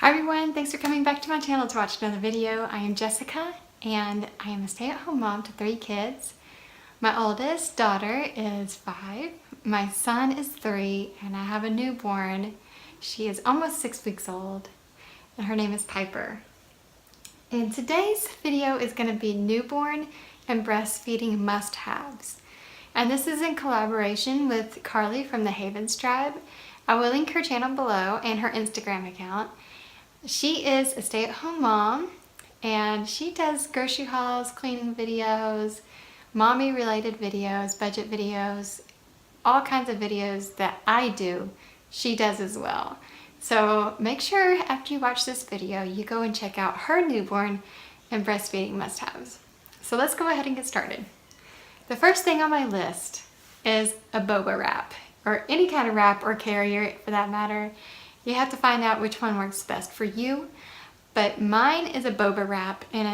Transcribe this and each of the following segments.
Hi everyone, thanks for coming back to my channel to watch another video. I am Jessica and I am a stay-at-home mom to 3 kids. My oldest daughter is 5, my son is 3, and I have a newborn. She is almost 6 weeks old and her name is Piper. And today's video is going to be newborn and breastfeeding must-haves. And this is in collaboration with Carly from the Havens Tribe. I will link her channel below and her Instagram account. She is a stay-at-home mom and she does grocery hauls, cleaning videos, mommy related videos, budget videos, all kinds of videos that I do, she does as well. So make sure after you watch this video, you go and check out her newborn and breastfeeding must-haves. So let's go ahead and get started. The first thing on my list is a Boba wrap, or any kind of wrap or carrier for that matter. You have to find out which one works best for you, but mine is a Boba wrap, and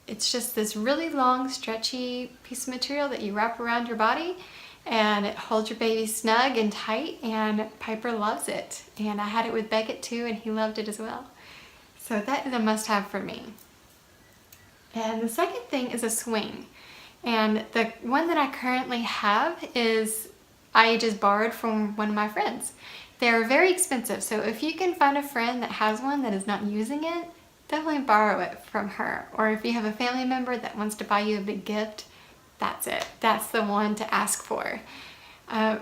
it's just this really long stretchy piece of material that you wrap around your body, and it holds your baby snug and tight, and Piper loves it. And I had it with Beckett too, and he loved it as well. So that is a must-have for me. And the second thing is a swing, and the one that I currently have is I just borrowed from one of my friends. They're very expensive, so if you can find a friend that has one that is not using it, definitely borrow it from her. Or if you have a family member that wants to buy you a big gift, that's it. That's the one to ask for.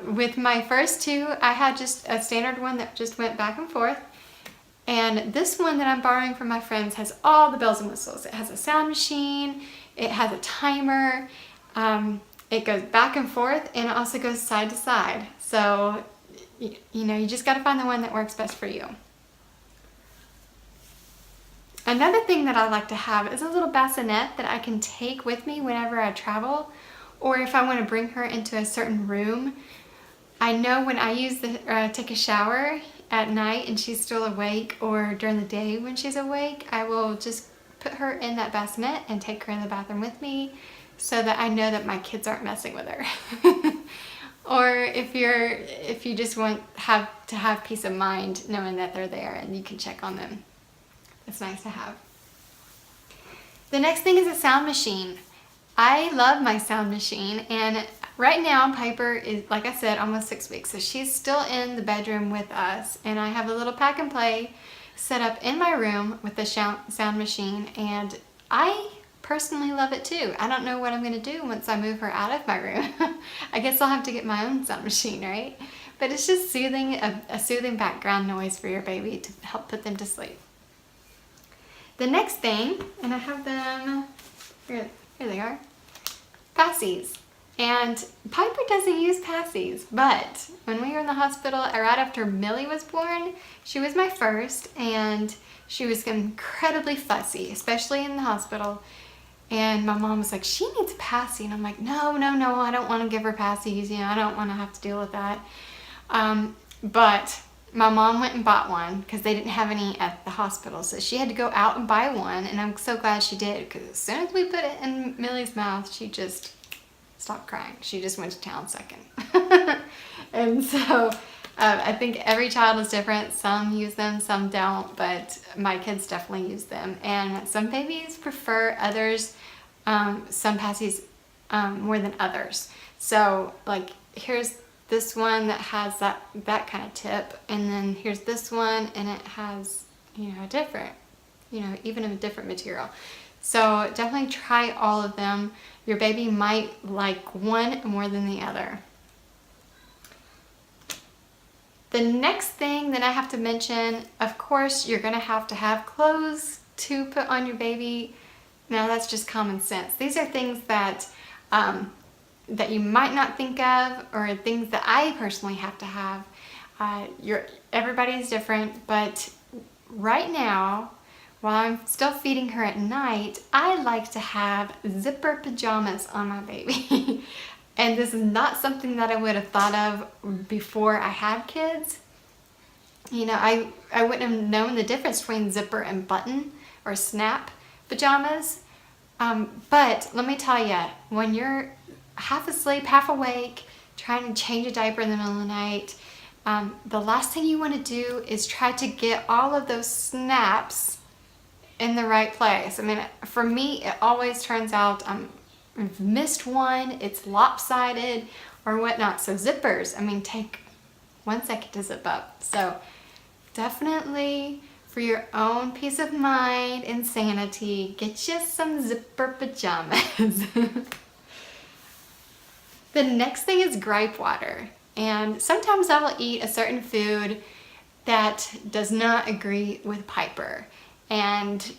With my first two, I had just a standard one that just went back and forth. And this one that I'm borrowing from my friends has all the bells and whistles. It has a sound machine, it has a timer, it goes back and forth, and it also goes side to side. So you know, you just got to find the one that works best for you. Another thing that I like to have is a little bassinet that I can take with me whenever I travel, or if I want to bring her into a certain room. I know when I take a shower at night and she's still awake, or during the day when she's awake, I will just put her in that bassinet and take her in the bathroom with me so that I know that my kids aren't messing with her. Or if you just want to have peace of mind knowing that they're there and you can check on them. It's nice to have. The next thing is a sound machine. I love my sound machine, and right now Piper is, like I said, almost 6 weeks, so she's still in the bedroom with us, and I have a little pack and play set up in my room with the sound machine, and I personally love it too. I don't know what I'm going to do once I move her out of my room. I guess I'll have to get my own sound machine, right? But it's just soothing, a soothing background noise for your baby to help put them to sleep. The next thing, and I have them, here they are, passies. And Piper doesn't use passies, but when we were in the hospital right after Millie was born, she was my first, and she was incredibly fussy, especially in the hospital. And my mom was like, she needs a passy. And I'm like, no, I don't want to give her passies. You know, I don't want to have to deal with that. But my mom went and bought one because they didn't have any at the hospital. So she had to go out and buy one. And I'm so glad she did, because as soon as we put it in Millie's mouth, she just stopped crying. She just went to town second. And so I think every child is different. Some use them, some don't, but my kids definitely use them. And some babies prefer others, some passies more than others. So like here's this one that has that kind of tip, and then here's this one and it has, you know, a different, you know, even a different material. So definitely try all of them. Your baby might like one more than the other. The next thing that I have to mention, of course, you're going to have clothes to put on your baby. Now that's just common sense. These are things that that you might not think of, or things that I personally have to have. Everybody's different, but right now, while I'm still feeding her at night, I like to have zipper pajamas on my baby. And this is not something that I would have thought of before I had kids. You know, I wouldn't have known the difference between zipper and button or snap pajamas. But let me tell you, when you're half asleep, half awake, trying to change a diaper in the middle of the night, the last thing you want to do is try to get all of those snaps in the right place. I mean, for me, it always turns out I've missed one, it's lopsided or whatnot. So zippers, I mean, take 1 second to zip up. So definitely for your own peace of mind and sanity, get you some zipper pajamas. The next thing is gripe water. And sometimes I will eat a certain food that does not agree with Piper. And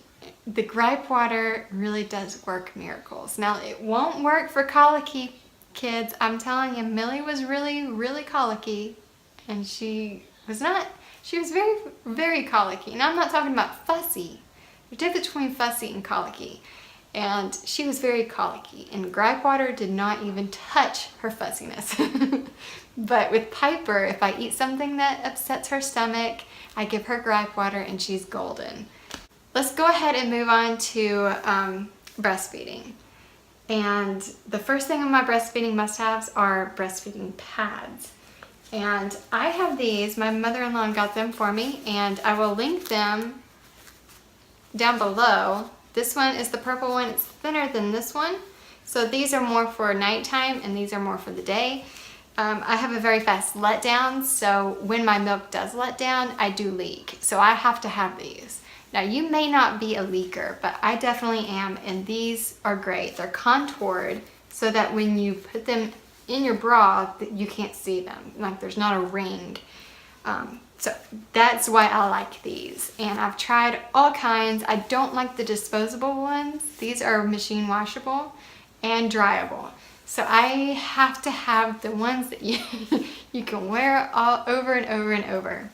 the gripe water really does work miracles. Now, it won't work for colicky kids. I'm telling you, Millie was really, really colicky. And she was very, very colicky. And I'm not talking about fussy. There's a difference between fussy and colicky. And she was very colicky. And gripe water did not even touch her fussiness. But with Piper, if I eat something that upsets her stomach, I give her gripe water and she's golden. Let's go ahead and move on to breastfeeding. And the first thing on my breastfeeding must-haves are breastfeeding pads. And I have these, my mother-in-law got them for me, and I will link them down below. This one is the purple one, it's thinner than this one. So these are more for nighttime and these are more for the day. I have a very fast letdown, so when my milk does let down, I do leak. So I have to have these. Now, you may not be a leaker, but I definitely am, and these are great. They're contoured so that when you put them in your bra, you can't see them. Like, there's not a ring. So that's why I like these. And I've tried all kinds. I don't like the disposable ones. These are machine washable and dryable. So I have to have the ones that you can wear all over and over and over.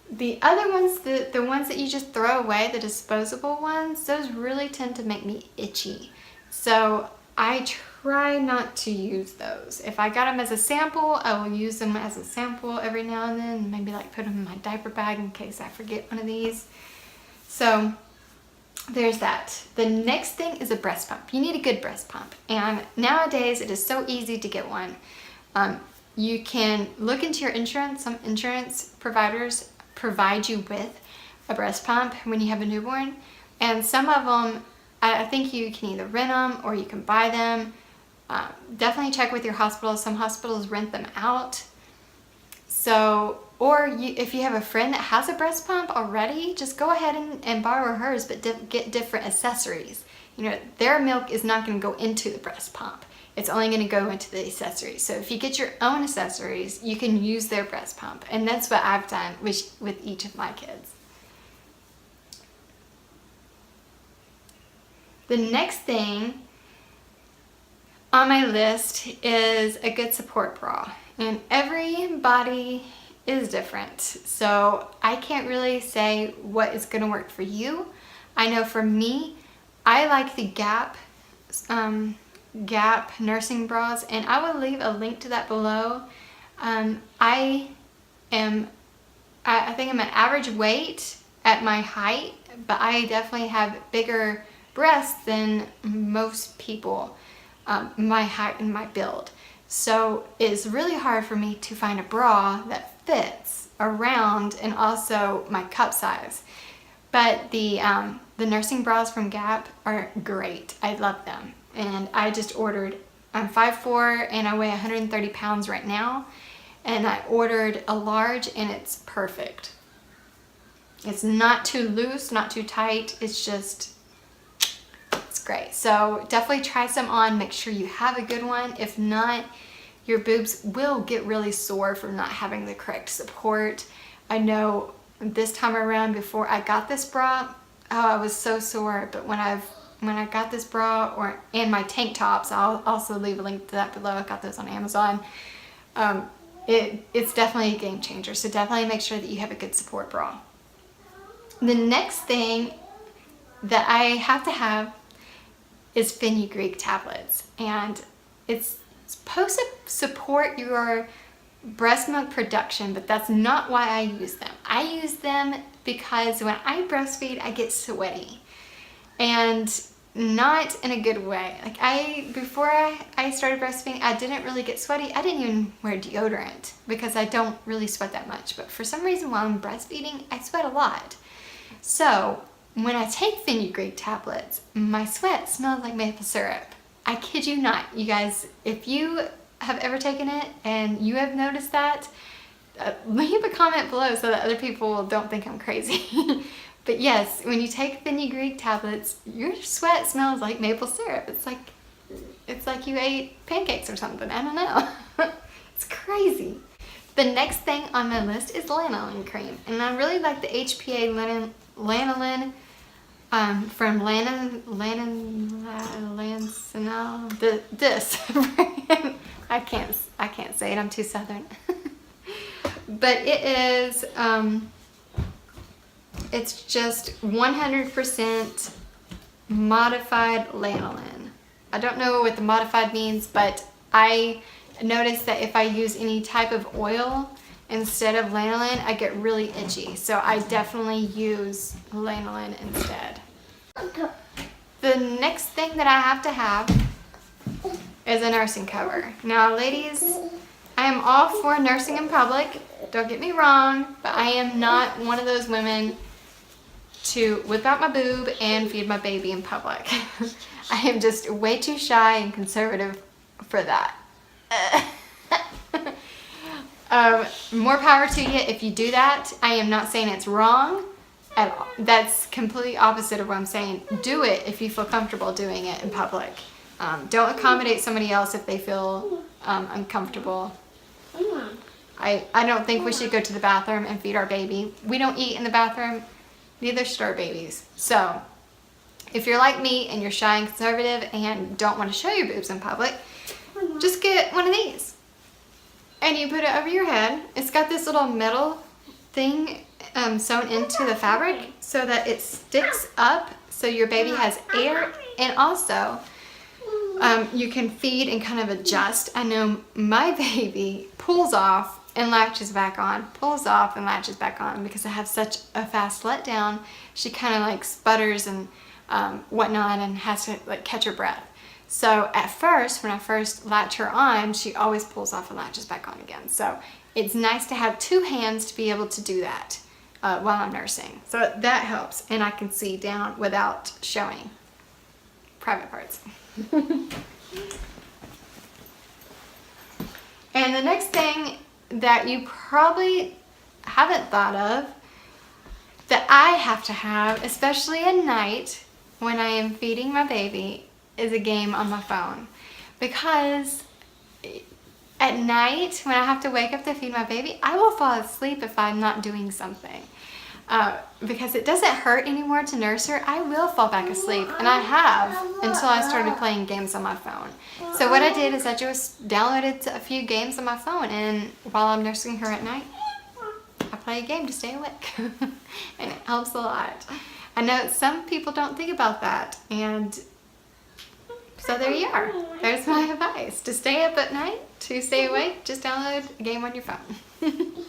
The other ones, the ones that you just throw away, the disposable ones, those really tend to make me itchy. So I try not to use those. If I got them as a sample, I will use them as a sample every now and then. Maybe like put them in my diaper bag in case I forget one of these. So there's that. The next thing is a breast pump. You need a good breast pump. And nowadays it is so easy to get one. You can look into your insurance. Some insurance providers provide you with a breast pump when you have a newborn. And some of them, I think you can either rent them or you can buy them. Definitely check with your hospital. Some hospitals rent them out. So, or if you have a friend that has a breast pump already, just go ahead and borrow hers, but get different accessories. You know, their milk is not going to go into the breast pump. It's only going to go into the accessories. So if you get your own accessories, you can use their breast pump. And that's what I've done with each of my kids. The next thing on my list is a good support bra. And every body is different. So I can't really say what is going to work for you. I know for me, I like the Gap nursing bras, and I will leave a link to that below. I think I'm an average weight at my height, but I definitely have bigger breasts than most people, my height and my build. So it's really hard for me to find a bra that fits around and also my cup size. But the nursing bras from Gap are great. I love them. And I just ordered, I'm 5'4" and I weigh 130 pounds right now. And I ordered a large and it's perfect. It's not too loose, not too tight. It's great. So definitely try some on. Make sure you have a good one. If not, your boobs will get really sore from not having the correct support. I know this time around before I got this bra, I was so sore. But when I got this bra and my tank tops, I'll also leave a link to that below. I got those on Amazon. It's definitely a game changer. So definitely make sure that you have a good support bra. The next thing that I have to have is Fenugreek tablets, and it's supposed to support your breast milk production, but that's not why I use them. I use them because when I breastfeed, I get sweaty, and not in a good way. Like before I started breastfeeding, I didn't really get sweaty. I didn't even wear deodorant because I don't really sweat that much. But for some reason while I'm breastfeeding, I sweat a lot. So when I take Fenugreek tablets, my sweat smells like maple syrup. I kid you not. You guys, if you have ever taken it and you have noticed that, leave a comment below so that other people don't think I'm crazy. But yes, when you take Fenugreek tablets, your sweat smells like maple syrup. It's like you ate pancakes or something. I don't know. It's crazy. The next thing on my list is Lanolin Cream. And I really like the HPA Lanolin from this brand. I can't say it. I'm too Southern. But it is, it's just 100% modified lanolin. I don't know what the modified means, but I noticed that if I use any type of oil instead of lanolin, I get really itchy. So I definitely use lanolin instead. The next thing that I have to have is a nursing cover. Now, ladies, I am all for nursing in public. Don't get me wrong, but I am not one of those women to whip out my boob and feed my baby in public. I am just way too shy and conservative for that. More power to you if you do that. I am not saying it's wrong at all. That's completely opposite of what I'm saying. Do it if you feel comfortable doing it in public. Don't accommodate somebody else if they feel uncomfortable. I don't think we should go to the bathroom and feed our baby. We don't eat in the bathroom, neither should our babies. So if you're like me and you're shy and conservative and don't want to show your boobs in public, just get one of these. And you put it over your head. It's got this little metal thing sewn into the fabric so that it sticks up so your baby has air, and also you can feed and kind of adjust. I know my baby pulls off and latches back on, pulls off and latches back on because I have such a fast letdown. She kind of like sputters and whatnot and has to like catch her breath. So at first, when I first latch her on, she always pulls off and latches back on again. So it's nice to have two hands to be able to do that while I'm nursing. So that helps, and I can see down without showing private parts. And the next thing that you probably haven't thought of that I have to have, especially at night when I am feeding my baby, is a game on my phone. Because at night when I have to wake up to feed my baby, I will fall asleep if I'm not doing something. Because it doesn't hurt anymore to nurse her, I will fall back asleep, and I have until I started playing games on my phone. So what I did is I just downloaded a few games on my phone, and while I'm nursing her at night, I play a game to stay awake. And it helps a lot. I know some people don't think about that, and so there you are. There's my advice. To stay up at night, to stay awake, just download a game on your phone.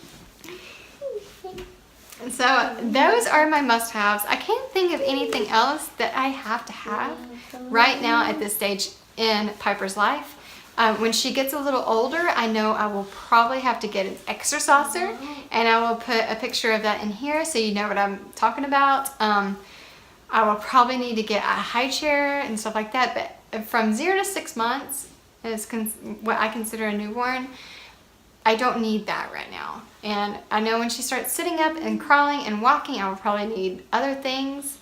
So those are my must-haves. I can't think of anything else that I have to have right now at this stage in Piper's life. When she gets a little older, I know I will probably have to get an extra saucer, and I will put a picture of that in here so you know what I'm talking about. I will probably need to get a high chair and stuff like that, but from 0 to 6 months is what I consider a newborn. I don't need that right now. And I know when she starts sitting up and crawling and walking, I will probably need other things.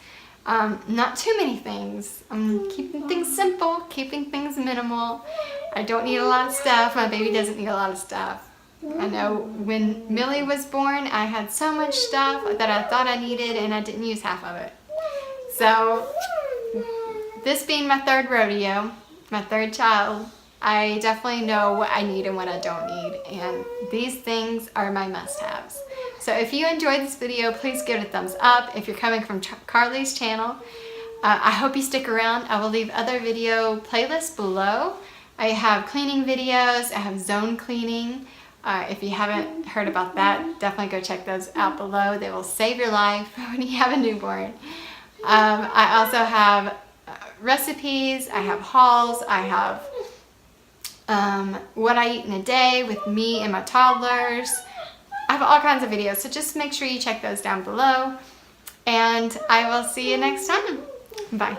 Not too many things. I'm keeping things simple, keeping things minimal. I don't need a lot of stuff. My baby doesn't need a lot of stuff. I know when Millie was born, I had so much stuff that I thought I needed, and I didn't use half of it. So this being my third rodeo, my third child, I definitely know what I need and what I don't need, and these things are my must-haves. So if you enjoyed this video, please give it a thumbs up. If you're coming from Carly's channel, I hope you stick around. I will leave other video playlists below. I have cleaning videos, I have zone cleaning. If you haven't heard about that, definitely go check those out below. They will save your life when you have a newborn. I also have recipes, I have hauls, I have what I eat in a day with me and my toddlers. I have all kinds of videos, so just make sure you check those down below. And I will see you next time. Bye.